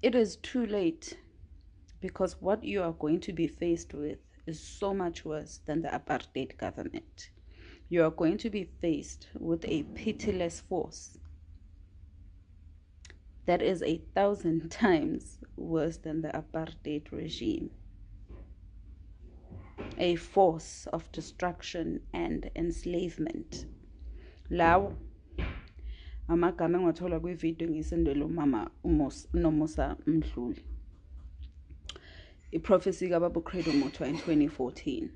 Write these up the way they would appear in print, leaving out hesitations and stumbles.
it is too late, because what you are going to be faced with is so much worse than the apartheid government. You are going to be faced with a pitiless force that is 1,000 times worse than the apartheid regime. A force of destruction and enslavement. Lawo amagama engiwathola kwividiyo ngisendele umama uNomusa Mdluli. Prophecy kaBaba Credo Mutwa in 2014.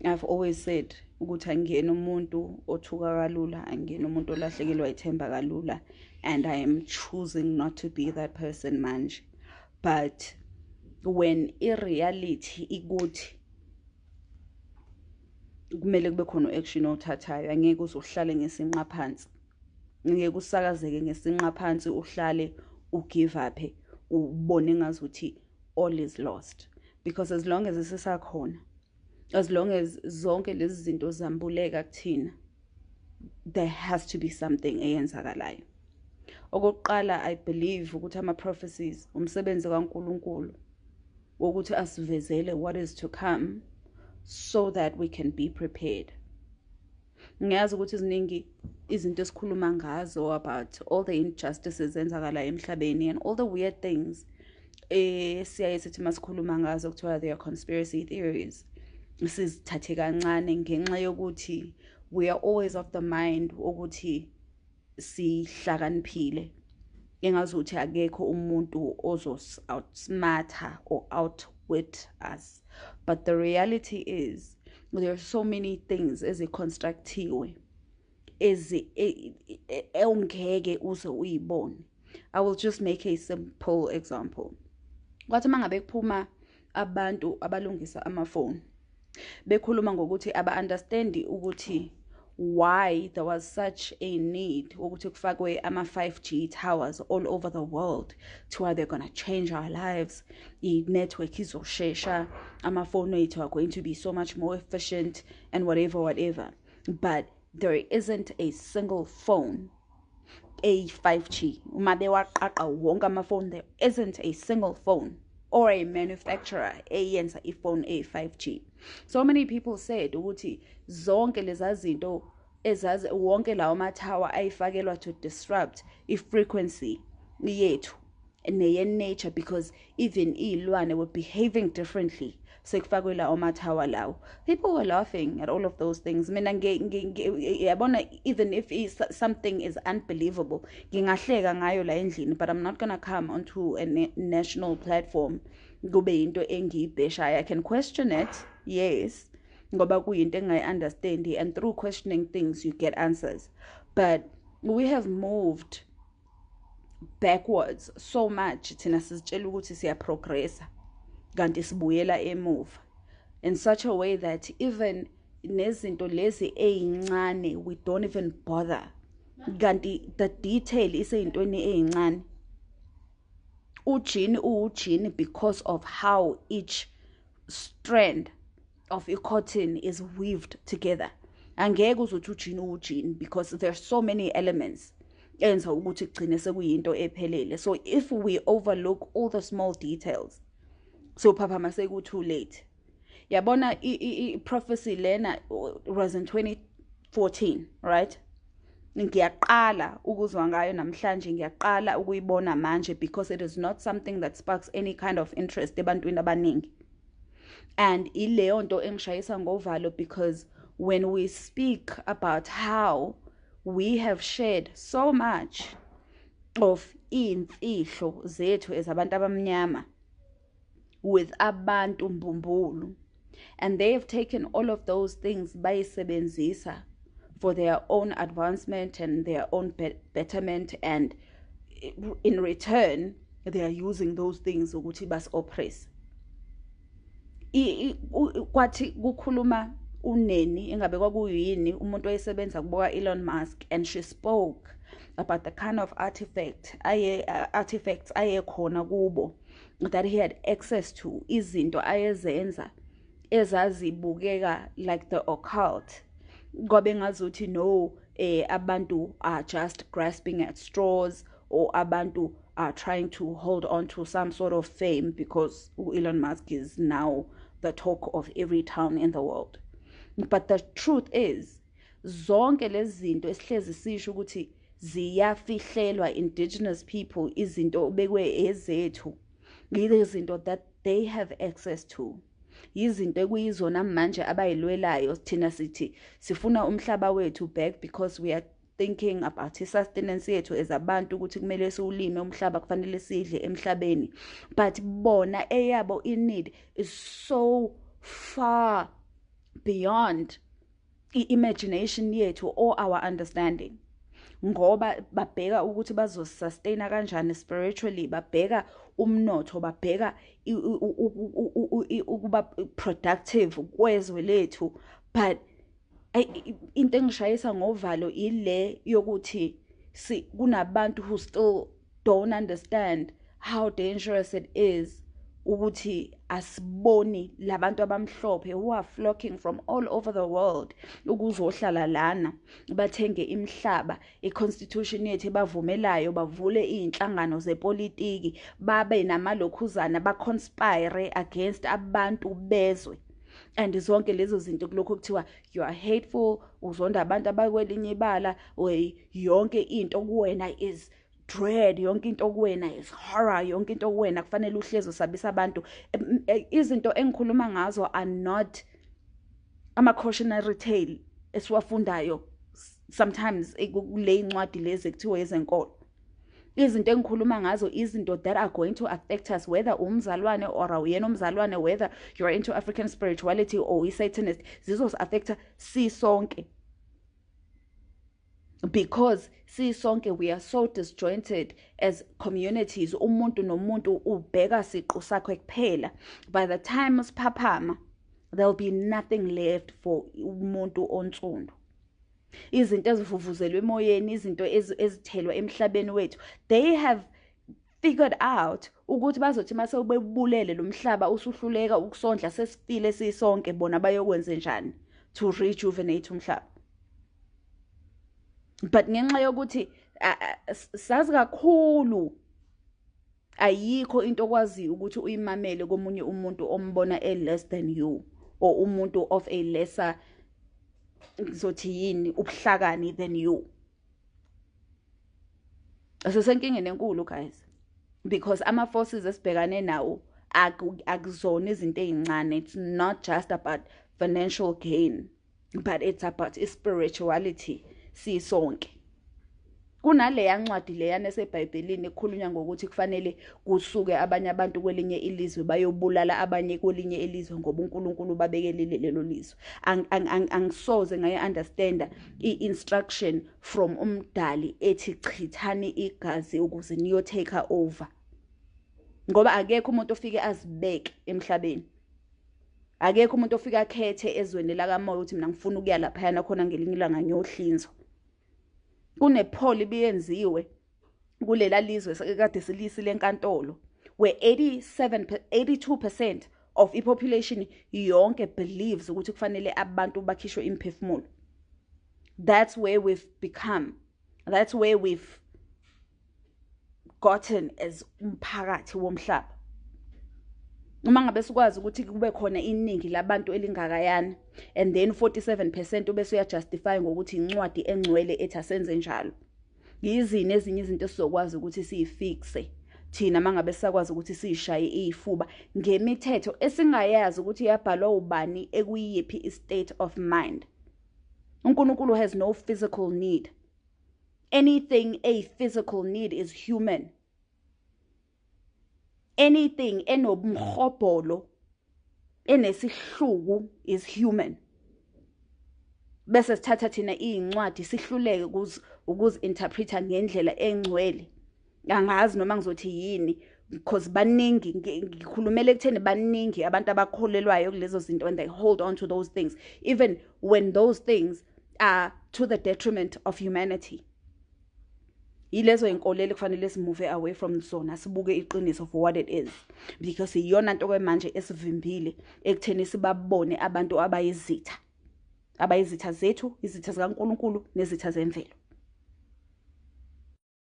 I've always said ukuthi angiyena umuntu othuka kalula, angiyena umuntu olahlekelwa ithemba kalula, and I am choosing not to be that person manje. But when reality ikuthi kumele kube khona action othathayo, angeke uzohlale ngesinqa phansi, ngeke usakazeke ngesinqa phansi uhlale ugive up, ubone ngazuthi all is lost. Because as long as sisakhona, as long as zonke lezi zinto zambuleka kuthina, there has to be something eyenzakalayo. Okokuqala, I believe ukuthi ama-prophecies umsebenzi kaNkulunkulu wokuthi asivezele what is to come, so that we can be prepared. Ngiyazi ukuthi iziningi izinto esikhuluma ngazo about all the injustices ezenzakala emhlabeni and all the weird things siyaye sithi masikhuluma ngazo kuthiwa they are conspiracy theories. Sizithathe kancane ngenxa yokuthi we are always of the mind ukuthi sihlakaniphile, engazuthi akekho umuntu ozos outsmarter or outwit us. But the reality is there are so many things eziconstructiwe ongeke uze uyibone. I will just make a simple example. Kwathi mangabe kuphuma abantu abalungisa amafoni bekhuluma ngokuthi aba-understand ukuthi why there was such a need ukuthi kufakwe ama-5G towers all over the world, to where they're going to change our lives. I-network izoshesha, amafoni ethu are going to be so much more efficient and whatever. But there isn't a single phone a 5G. Uma bewaqaqa wonke amafoni, there isn't a single phone or a manufacturer eyenza iphone a 5G. So many people said ukuthi zonke lezazinto ezazi wonke lawo mathawa ayifakelwa to disrupt i-frequency yethu neye nature, because even ilwane were behaving differently. Sekufakwe lawo mathawa lawo. People were laughing at all of those things. Mina yabona, even if something is unbelievable, ngingahleka ngayo la endlini, but I'm not going to come onto a national platform kube into engiyibheshayo. I can question it, yes, ngoba kuyinto engayi-understand, and through questioning things you get answers. But we have moved backwards so much thina sizitshela ukuthi siyaprogressa kanti sibuyela emuva, in such a way that even nezinto lezi eyincane we don't even bother, kanti the detail iseyintweni eyincane. Ujini ujini because of how each strand of a cotton is weaved together. Angeke uzothi ujini ujini, because there's so many elements enza ukuthi kugcine sekuyinto ephelele. So if we overlook all the small details, so papa mase ku too late. Yabona prophecy lena was in 2014, right? Ngiyaqala ukuzwa ngayo namhlanje, ngiyaqala ukuyibona manje, because it is not something that sparks any kind of interest ebantwini abaningi. And ileyo nto engishayisa ngovalo, because when we speak about how we have shared so much of imfihlo zethu ezabantu abamnyama with abantu mbumbulu, and they have taken all of those things bayisebenzisa for their own advancement and their own betterment, and in return they are using those things ukuthi bas oppress. Kwathi kukhuluma uneni, engabe kwakuyini umuntu oyesebenza kuboka Elon Musk, and she spoke about the kind of artifacts aye khona kubo, that he had access to, izinto ayezenza ezazibukeka like the occult. Kwabe ngazuthi no, abantu are just grasping at straws, or abantu are trying to hold on to some sort of fame because Elon Musk is now the talk of every town in the world. But the truth is, zonke lezi zinto esihlezi sisho ukuthi ziyafihlelwa indigenous people, izinto bekwe ezethu, izinto that they have access to, izinto ekuyizona manje abayilwelayo. Thina sithi sifuna umhlaba wethu back because we are thinking about sustenance yethu as abantu ukuthi kumele siwulime umhlaba, kufanele sidle emhlabeni, but bona eyabo in-need is so far beyond i-imagination yethu or our understanding, ngoba babheka ukuthi bazosustaina kanjani spiritually, babheka umnotho, babheka ukuba productive kwezwe lethu. But into engishayisa ngovalo ile yokuthi kunabantu who still don't understand how dangerous it is ukuthi asiboni labantu abamhlophe who are flocking from all over the world ukuzohlala lana, bathenge imhlaba, i-constitution yethu bavumelayo, bavule iy'nhlangano zepolitiki, babe namalokhuzana, ba-conspire against abantu bezwe. And zonke lezo zinto kulokho kuthiwa you are hateful, uzonda abantu abakwelinye ibala, yonke into kuwena is dread, yonke into kuwena is horror, yonke into kuwena kufanele uhlezi usabisa abantu. Izinto engikhuluma ngazo are not ama-cautionary tale esiwafundayo sometimes kule incwadi lezi kuthiwa ezenkolo. Izinto engikhuluma ngazo izinto that are going to affect us, whether umzalwane or awuyena umzalwane, whether you are into African spirituality or i-Satanist, zizos-affecta sisonke. Because sisonke we are so disjointed as communities, umuntu nomuntu ubheka siqu sakhe kuphela. By the time siphaphama, there'll be nothing left for umuntu onsundu. Izinto ezivuvuzelwe emoyeni, izinto ezithelwa emhlabeni wethu, they have figured out ukuthi bazothi mase ubebulele lo mhlaba usuhluleka ukusondla sesifile sisonke, bona bayokwenza njani to rejuvenate umhlaba. But ngenxa yokuthi sazi kakhulu, ayikho into okwaziyo ukuthi uyimamele komunye umuntu ombona less than you, or umuntu of a lesser ngizothi yini ubuhlakani than you. Asesenkingeni enkulu guys, because ama-forces esibhekane nawo akuzona izinto ey'ncane. It's not just about financial gain, but it's about spirituality sisonke. Kunaleya ncwadi leyana esebhayibhelini ekhulunywa ngokuthi kufanele kusuke abanye abantu kwelinye ilizwe bayobulala abanye kwelinye ilizwe ngoba uNkulunkulu babekelile lelo lizwe. Angisoze ngayi-understanda i-instruction from umdali ethi chithani igazi ukuze niyo-take over, ngoba akekho umuntu ofike azibeke emhlabeni. Akekho umuntu ofike akhethe ezweni lakamoya ukuthi mina ngifuna ukuya laphayana khona ngelinye ilanga ngiyohlinzwa. Kunepoll ibiyenziwe kulela lizwe kade silisile enkantolo, where 82% of i-population yonke believes ukuthi kufanele abantu bakhishwe imphefumulo. That's where we've become. That's where we've gotten as umphakathi womhlaba. Uma ngabe sikwazi ukuthi kube khona iningi labantu elingakayana, and then 47% ubese uyajustify ngokuthi incwadi engcwele ethi asenze njalo. Yizini ezinye izinto esizokwazi ukuthi siyifixe thina mangabe sakwazi ukuthi siyishaye izifuba ngemithetho esingayazi ukuthi yabhalwa ubani ekuyiphi i-state of mind. uNkulunkulu has no physical need. Anything a physical need is human. Anything enobumhobholo enesihluku is human. Bese sithatha thina incwadi sihluleke ukuzi-interpreta ngendlela engcwele. Angazi noma ngizothi yini, because baningi ngikhulumela ekutheni baningi abantu abakholelwayo kulezo zinto, and they hold on to those things even when those things are to the detriment of humanity. Yilezo inkolelo kufanele simove away from zona, sibuke iqiniso for what it is, because iyona nto kwemanje esivimbile ekutheni sibabone abantu abayizitha zethu, izitha zikaNkulunkulu nezitha zemvelo.